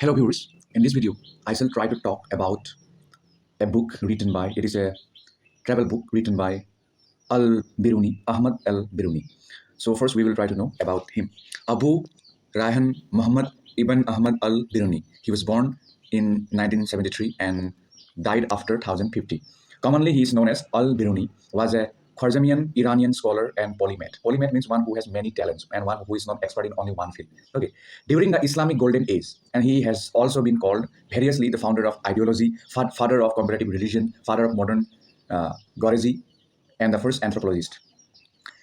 Hello viewers, in this video I shall try to talk about a book written by, it is a travel book written by Al-Biruni, Ahmad Al-Biruni. So first we will try to know about him. Abu Rayhan Muhammad ibn Ahmad Al-Biruni. He was born in 1973 and died after 1050. Commonly he is known as Al-Biruni, was a Khwarizmian Iranian scholar and polymath. Polymath means one who has many talents and one who is not expert in only one field. Okay. During the Islamic Golden Age, and he has also been called variously the founder of ideology, father of comparative religion, father of modern Ghorazi, and the first anthropologist.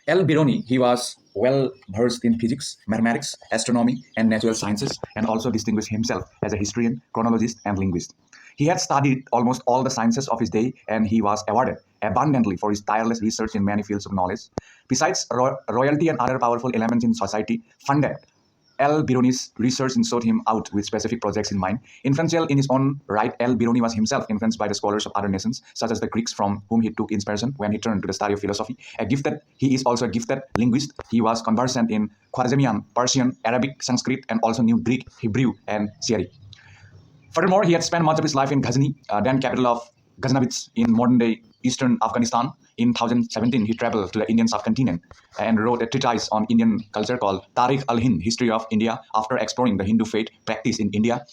Al-Biruni, he was well versed in physics, mathematics, astronomy, and natural sciences, and also distinguished himself as a historian, chronologist, and linguist. He had studied almost all the sciences of his day, and he was awarded abundantly for his tireless research in many fields of knowledge. Besides, royalty and other powerful elements in society funded Al-Biruni's research and sought him out with specific projects in mind. Influential in his own right, Al-Biruni was himself influenced by the scholars of other nations, such as the Greeks, from whom he took inspiration when he turned to the study of philosophy. He is also a gifted linguist. He was conversant in Khwarezmian, Persian, Arabic, Sanskrit, and also knew Greek, Hebrew, and Syriac. Furthermore, he had spent much of his life in Ghazni, then capital of Ghaznavids in modern-day eastern Afghanistan. In 2017, he traveled to the Indian subcontinent and wrote a treatise on Indian culture called al-Hind, History of India, after exploring the Hindu faith practice in India.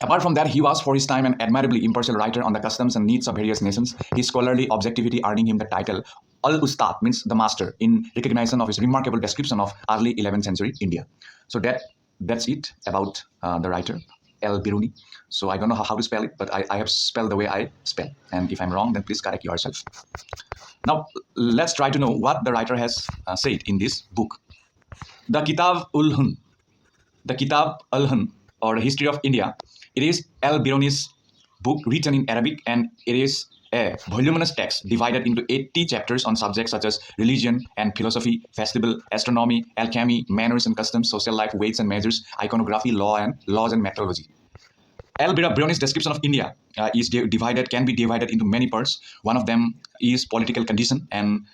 Apart from that, he was for his time an admirably impartial writer on the customs and needs of various nations, his scholarly objectivity earning him the title Al-Ustad, means the master, in recognition of his remarkable description of early 11th century India. So that's it about the writer Al-Biruni. So I don't know how to spell it, but I have spelled the way I spell. And if I'm wrong, then please correct yourself. Now, let's try to know what the writer has said in this book. The Kitab al-Hind, the Kitab al-Hind, or the History of India, it is Al-Biruni's book written in Arabic, and it is a voluminous text divided into 80 chapters on subjects such as religion and philosophy, festival, astronomy, alchemy, manners and customs, social life, weights and measures, iconography, laws and methodology. Al-Biruni's description of India can be divided into many parts. One of them is political condition, and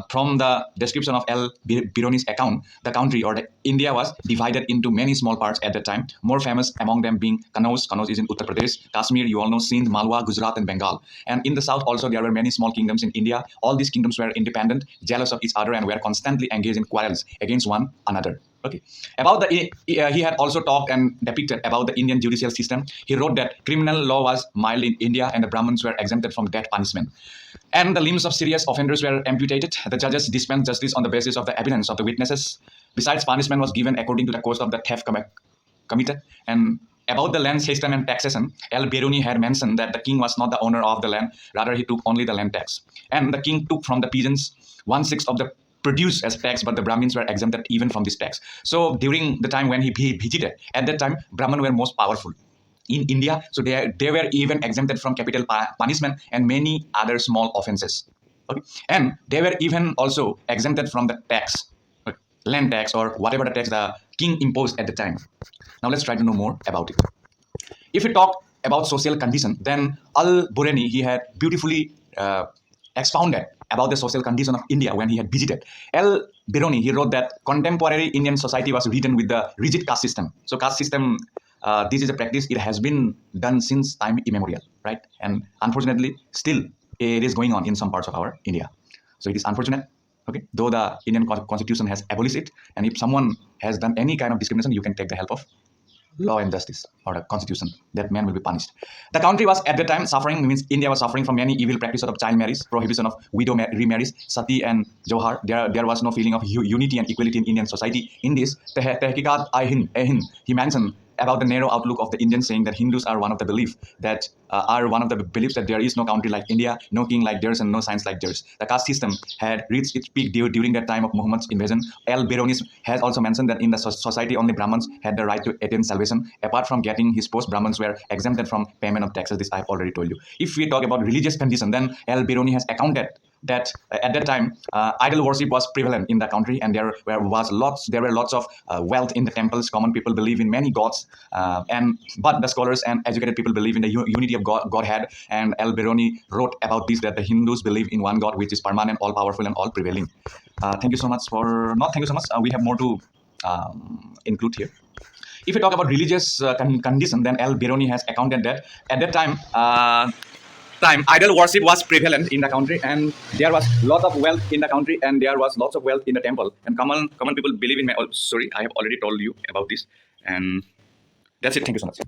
from the description of Al-Biruni's account, the country or the India was divided into many small parts at that time, more famous among them being Kannauj is in Uttar Pradesh, Kashmir, you all know, Sindh, Malwa, Gujarat and Bengal. And in the south also there were many small kingdoms in India. All these kingdoms were independent, jealous of each other, and were constantly engaged in quarrels against one another. Okay. About he had also talked and depicted about the Indian judicial system. He wrote that criminal law was mild in India and the Brahmins were exempted from death punishment. And the limbs of serious offenders were amputated. The judges dispensed justice on the basis of the evidence of the witnesses. Besides, punishment was given according to the cost of the theft committed. And about the land system and taxation, Al-Biruni had mentioned that the king was not the owner of the land, rather he took only the land tax. And the king took from the peasants 1/6 of the produce as tax, but the Brahmins were exempted even from this tax. So during the time when he visited, at that time, Brahmins were most powerful in India. So they were even exempted from capital punishment and many other small offenses. Okay? And they were even also exempted from the tax, land tax or whatever the tax the king imposed at the time. Now let's try to know more about it. If we talk about social condition, then Al-Biruni, he had beautifully expounded about the social condition of India when he had visited. Al-Biruni, he wrote that contemporary Indian society was ridden with the rigid caste system. So caste system, this is a practice, it has been done since time immemorial, right? And unfortunately, still it is going on in some parts of our India. So it is unfortunate, okay? Though the Indian constitution has abolished it, and if someone has done any kind of discrimination, you can take the help of law and justice or the constitution, that man will be punished. The country was at the time suffering, means India was suffering from many evil practices of child marriage, prohibition of widow remarriage, sati and johar. There was no feeling of unity and equality in Indian society. In this, Tehqiqat al-Hind, he mentioned about the narrow outlook of the Indians, saying that Hindus are one of the beliefs that there is no country like India, no king like theirs, and no science like theirs. The caste system had reached its peak during that time of Muhammad's invasion. Al-Biruni has also mentioned that in the society only Brahmins had the right to attain salvation. Apart from getting his post, Brahmins were exempted from payment of taxes. This I've already told you. If we talk about religious condition, then Al-Biruni has accounted that at that time idol worship was prevalent in the country, and there were lots of wealth in the temples. Common people believe in many gods, but the scholars and educated people believe in the unity of Godhead. And Al-Biruni wrote about this, that the Hindus believe in one God which is permanent, all powerful and all prevailing. Thank you so much we have more to include here. If we talk about religious condition, then Al-Biruni has accounted that at that time idol worship was prevalent in the country, and there was lot of wealth in the country, and there was lots of wealth in the temple, and common people believe in. Oh, sorry, I have already told you about this, and that's it. Thank you so much.